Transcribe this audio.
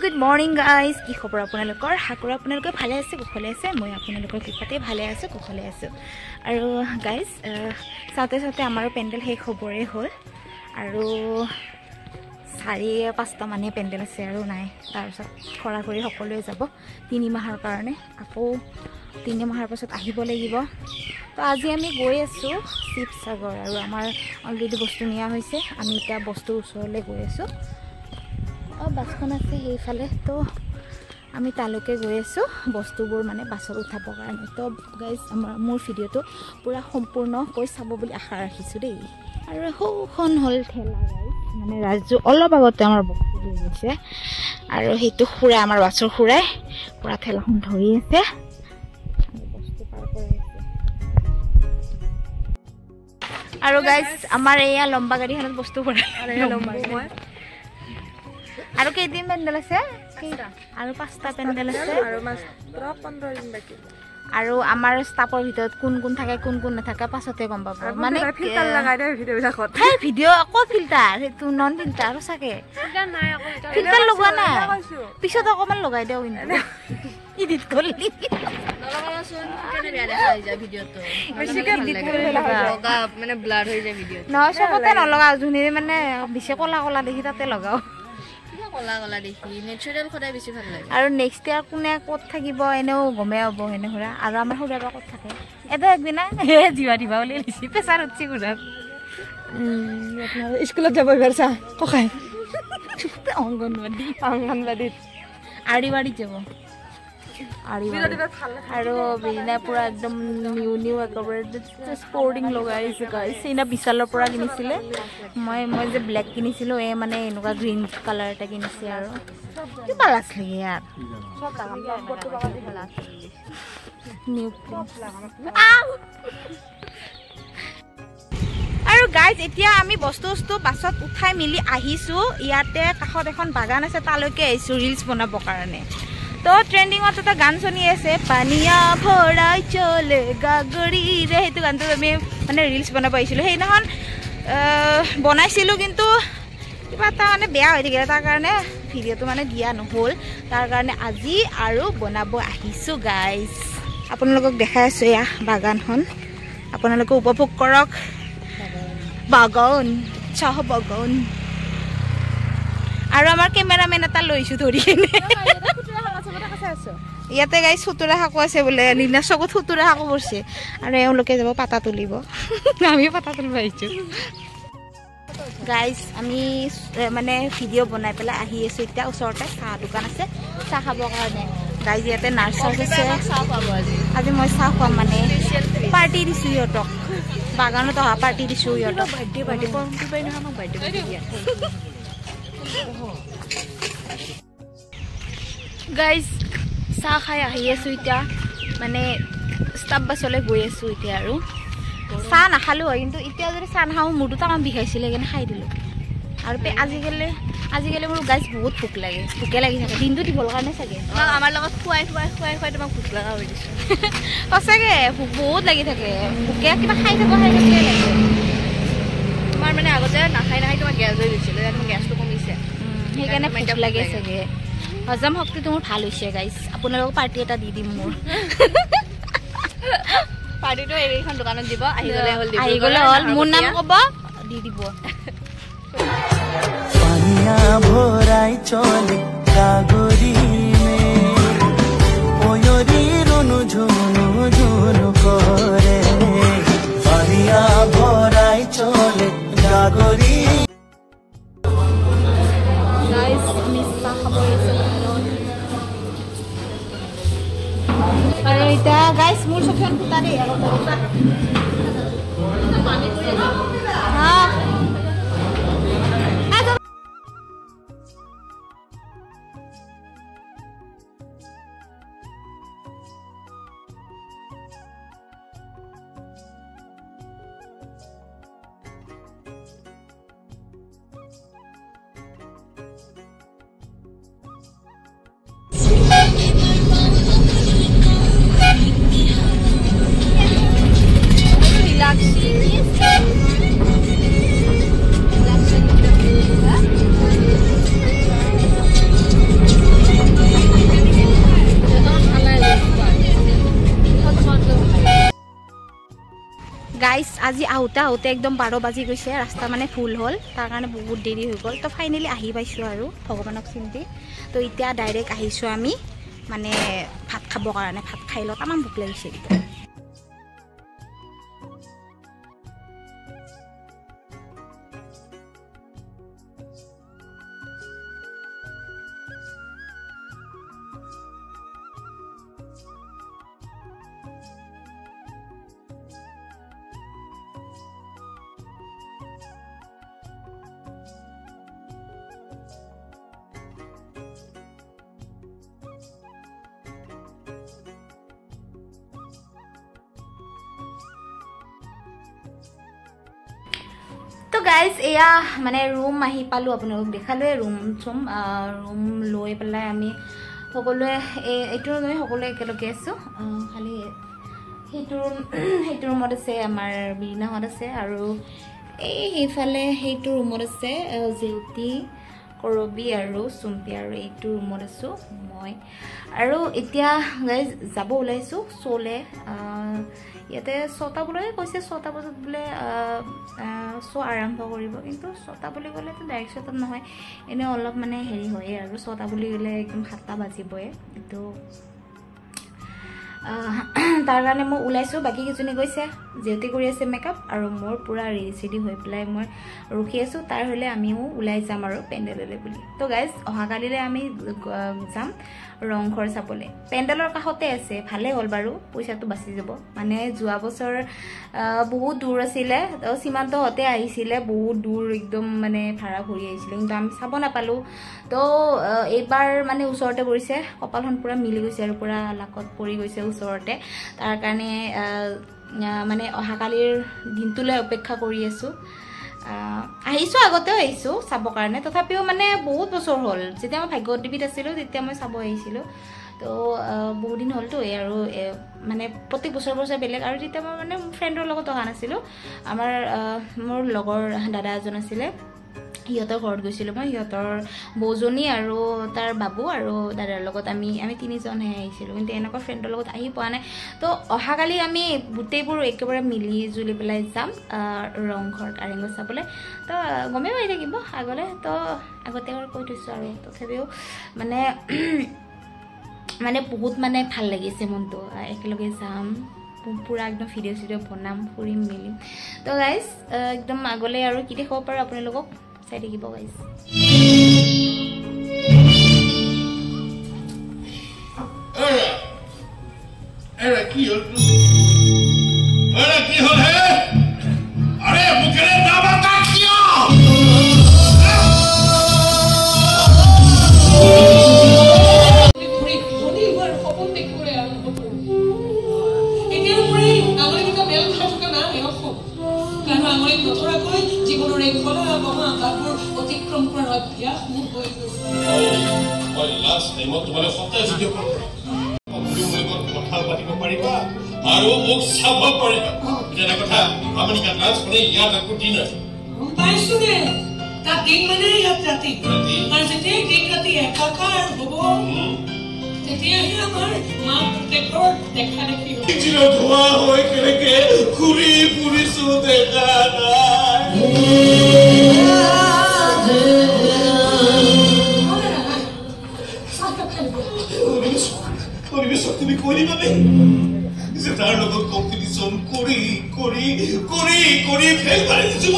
Good morning guys. কি খবৰ আপোনালোকৰ? হাকুৰা আপোনালোকে ভালে আছে, কুশলে আছে? মই আপোনালোকৰ কৃপাতে ভালে আছো, কুশলে আছো। আৰু গাইস সাথে সাথে আমাৰ পেন্ডেল শেষ হ'বৰে হ'ল আৰু 4-5টা মানে পেন্ডেল আছে আৰু নাই। তাৰ পিছত খৰা কৰি সকলোৱে যাব 3 মাহৰ কাৰণে। আকৌ 3 মাহৰ পাছত আহিব লাগিব। তো আজি আমি গৈ আছো শিৱসাগৰ আৰু আমাৰ অলৰেডি বস্তু নিয়া হৈছে। আমি এটা বস্তুৰ ওচৰলৈ গৈ আছো। বাছখন আছে সেইফালে, তো আমি তালৈকে গৈ আছো বস্তুবোৰ মানে বাছত উঠাবৰ কাৰণে। তো গাইজ মোৰ ভিডিঅ'টো পুৰা সম্পূৰ্ণকৈ চাব বুলি আশা ৰাখিছো দেই। আৰু সৌখন হ'ল ঠেলা গাইজ, মানে ৰাজু অলপ আগতে আমাৰ বস্তুবোৰ গৈছে আৰু সেইটো খুৰাই আমাৰ বাছৰ খুৰাই পুৰা ঠেলাখন ধৰি আছে আৰু বস্তু পাৰ কৰাই আছে। আৰু গাইজ আমাৰ এয়া লম্বা গাড়ীখনত বস্তু ভৰাই আৰু কেইদিন পেন্ডেল আছে আৰু 5টা পেন্ডেল আছে আৰু মাত্ৰ 15 দিন বাকি। আৰু আমাৰ ষ্টাফৰ ভিতৰত কোন কোন থাকে কোন কোন নাথাকে পাছতে গম পাব। মানে ফিল্টাৰ লগাই দে ভিডিঅ বিলাকত। এই ভিডিঅ আকৌ ফিল্টাৰ, সেইটো নন ফিল্টাৰ সঁচাকে ফিল্টাৰ নাই, আকৌ ফিল্টাৰ লগোৱা নাই। পিছত অকমান লগাই দেও কিন্তু এডিট কৰি নলগাবাচোন, কেনে বেয়া দেখা যায় ভিডিঅটো। বেছিকে এডিট কৰি লগা মানে ব্লাৰ হৈ যায় ভিডিঅ। নহয় সবতে নলগাও, যোনে মানে বেছি কলা কলা দেখি তাতে লগাও। কলা কলা দেখি নেচাৰেল খদাই বেছি ভাল লাগে। আৰু নেক্সট ইয়াৰ কোনে ক'ত থাকিব এনেও গমে হ'ব হেনে খুৰা। আৰু আমাৰ খুৰাবা ক'ত থাকে এটা একদিনা জিৱা দিবা বুলি লিখি প্ৰেছাৰ উঠছি খুৰাক। আপোনাৰ স্কুলত যাব এবাৰ চা ককাই অংগনবাড়ীত আৰিবাৰীত যাব আৰু বিনা পুৰা একদম নিউ একেবাৰে স্পৰ্টিং লগাইছে গাইছ। সেইদিনা বিশালৰ পৰা কিনিছিলে। মই যে ব্লেক কিনিছিলোঁ, এই মানে এনেকুৱা গ্ৰীণ কালাৰ এটা কিনিছে আৰু কিবা লাগছিলে ইয়াৰ আৰু গাইজ এতিয়া আমি বস্তু বাছত উঠাই মেলি আহিছোঁ। ইয়াতে কাষত এখন বাগান আছে, তালৈকে আহিছোঁ ৰিলছ বনাবৰ কাৰণে। তো ট্ৰেণ্ডিঙত এটা গান চলি আছে, পানীয়া ভৰাই চলে গাগৰি ৰে, সেইটো গানটো আমি মানে ৰিলছ বনাব আহিছিলোঁ। সেইদিনাখন বনাইছিলোঁ কিন্তু কিবা এটা মানে বেয়া হৈ থাকিলে, তাৰ কাৰণে ভিডিঅ'টো মানে দিয়া নহ'ল। তাৰ কাৰণে আজি আৰু বনাব আহিছোঁ গাইজ। আপোনালোকক দেখাই আছোঁ এয়া বাগানখন, আপোনালোকে উপভোগ কৰক। বাগান চাহ বাগান। আৰু আমাৰ কেমেৰামেন এটা লৈছোঁ ধৰি কিনে। ইয়াতে গাইজ সুতুৰা শাকো আছে বোলে, নিনা চকুত সুতুৰা শাকো পৰিছে আৰু এওঁলোকে যাব পাতা তুলিব। আমিও পাতা তুলিব আহিছোঁ গাইজ। আমি মানে ভিডিঅ' বনাই পেলাই আহি আছোঁ এতিয়া। ওচৰতে চাহ দোকান আছে, চাহ খাবৰ কাৰণে। গাইজ ইয়াতে নাৰ্চাৰ আছে, আজি মই চাহ খুৱাম মানে পাৰ্টি দিছোঁ সিহঁতক, বাগানত অহা পাৰ্টি দিছোঁ সিহঁতক। গাইজ চাহ খাই আহি আছোঁ এতিয়া, মানে ষ্টাফ বাছলৈ গৈ আছোঁ এতিয়া। আৰু চাহ নাখালোঁ হয়, কিন্তু এতিয়া যদি চাহ নাখাওঁ মোৰ দুটা কাম বিষাইছিলে সেইকাৰণে খাই দিলোঁ। আৰু আজিকালি মোৰ গাইজ বহুত ভোক লাগে, ভোকে লাগি থাকে দিনটো দিবৰ কাৰণে চাগে। আমাৰ লগত খুৱাই তোমাক ভোক লগা হৈ দিছোঁ। সঁচাকৈ ভোক বহুত লাগি থাকে, ভোকে কিবা খাই থাকিলে লাগে। তোমাৰ মানে আগতে নাখাই তোমাৰ গেছ হৈ গৈছিলে, তোমাৰ গেছটো কমিছে সেইকাৰণে ভোক লাগে চাগে। হজম শক্তিটো মোৰ ভাল হৈছে গাইজ। আপোনালোকক পাৰ্টি এটা দি দিম মোৰ। পাৰ্টিটো এইখন দোকানত দিব, আহি গ'লে হ'ল মোৰ নাম ক'ব, দি দিব। পানিয়া ভৰাই চলে গাগৰি মে ময়ূৰী ৰুনু ঝুনু ঝুনু কৰে, পানিয়া ভৰাই চলে গাগৰি। আৰু এতিয়া গাইজ মোৰ চকীখন ফুটা দেই আজি আহোঁতে একদম 12 বাজি গৈছে ৰাস্তা মানে ফুল হ'ল তাৰ কাৰণে বহুত দেৰি হৈ গ'ল তো ফাইনেলি আহি পাইছোঁ আৰু ভগৱানক চিন্তি তো এতিয়া ডাইৰেক্ট আহিছোঁ আমি মানে ভাত খাবৰ কাৰণে ভাত খাই লওঁ তামান ভোক লাগিছে তো গাইজ এয়া মানে ৰুম আহি পালোঁ আপোনালোক দেখালোৱে ৰুম লৈ পেলাই আমি সকলোৱে এইটো ৰুমে সকলোৱে একেলগে আছোঁ খালি সেইটো ৰুমত আছে আমাৰ বিৰিনাহঁত আছে আৰু এই সেইফালে সেইটো ৰুমত আছে জেউতি কৰবি আৰু চুম্পি আৰু এইটো ৰুমত আছোঁ মই আৰু এতিয়া গাইজ যাব ওলাইছোঁ শ্ব'লে ইয়াতে 6টা বজাত কৈছে 6টা বজাত বোলে শ্ব' আৰম্ভ কৰিব কিন্তু 6টা বুলি ক'লেতো ডাইৰেক্ট শ্ব'ত নহয় এনেই অলপ মানে হেৰি হয়ে আৰু 6টা বুলি ক'লে একদম 7টা বাজিবই কিন্তু তাৰ কাৰণে মই ওলাইছোঁ বাকী কেইজনী গৈছে জেউতি কৰি আছে মেকআপ আৰু মোৰ পূৰা ৰেডি চেডি হৈ পেলাই মই ৰখি আছোঁ তাৰ হ'লে আমিও ওলাই যাম আৰু পেণ্ডেললৈ বুলি তো গাইজ অহাকালিলৈ আমি যাম ৰংঘৰ চাবলৈ পেণ্ডেলৰ কাষতে আছে ভালে হ'ল বাৰু পইচাটো বাচি যাব মানে যোৱা বছৰ বহুত দূৰ আছিলে সীমান্তহঁতে আহিছিলে বহুত দূৰ একদম মানে ভাড়া ভৰি আহিছিলে কিন্তু আমি চাব নাপালোঁ তো এইবাৰ মানে ওচৰতে পৰিছে কপালখন পূৰা মিলি গৈছে আৰু পূৰা লাকত পৰি গৈছে ওচৰতে তাৰ কাৰণে মানে অহাকালিৰ দিনটোলৈ অপেক্ষা কৰি আছোঁ আহিছোঁ আগতেও আহিছোঁ চাবৰ কাৰণে তথাপিও মানে বহুত বছৰ হ'ল যেতিয়া মই ভাগ্যদেৱীত আছিলোঁ তেতিয়া মই চাব আহিছিলোঁ তো বহুত দিন হ'লতো এই আৰু মানে প্ৰত্যেক বছৰ বেলেগ আৰু যেতিয়া মই মানে ফ্ৰেণ্ডৰ লগত অহা নাছিলোঁ মোৰ লগৰ দাদা এজন আছিলে সিহঁতৰ ঘৰত গৈছিলোঁ মই সিহঁতৰ বৌজনী আৰু তাৰ বাবু আৰু দাদাৰ লগত আমি তিনিজনহে আহিছিলোঁ কিন্তু এনেকুৱা ফ্ৰেণ্ডৰ লগত আহি পোৱা নাই তো অহাকালি আমি গোটেইবোৰ একেবাৰে মিলি জুলি পেলাই যাম ৰংঘৰ কাৰেংঘৰ চাবলৈ তো গমেই পাই থাকিব আগলৈ তো আগতে কৈ থৈছোঁ আৰু তথাপিও মানে বহুত মানে ভাল লাগিছে মনটো একেলগে যাম পুৰা একদম ভিডিঅ' চিডিঅ' বনাম ফুৰিম মেলিম তো গাইজ একদম আগলৈ আৰু কি দেখাব পাৰোঁ আপোনালোকক চাই থাকিব গাইজ জীৱনৰ এই কলা মহাকাব্যৰ অতিক্ৰম কৰাৰ অভ্যাস মোৰ হৈ গৈছে মই লাষ্ট টাইমত তোমালৈ সপ্তাহ ভিডিঅ' কল কথা পাতিব পাৰিবা আৰু মোক চাব পাৰিবা এটা কথা আপুনি কাজ কৰে ইয়াত আকৌ ডিনাৰ পাইছো নে তা দিন মানে ইয়াত ৰাতি আৰু যেতিয়া দিন ৰাতি একাকাৰ হ'ব তেতিয়াহে আমাৰ মা প্ৰত্যেকৰ দেখা দেখি হ'ব ধোৱা হৈ কেনেকে ঘূৰি ফুৰিছো দেখা তুমি কৰিবা নে যে তাৰ লগত কম্পিটিশ্যন কৰি ফেল মাৰি দিব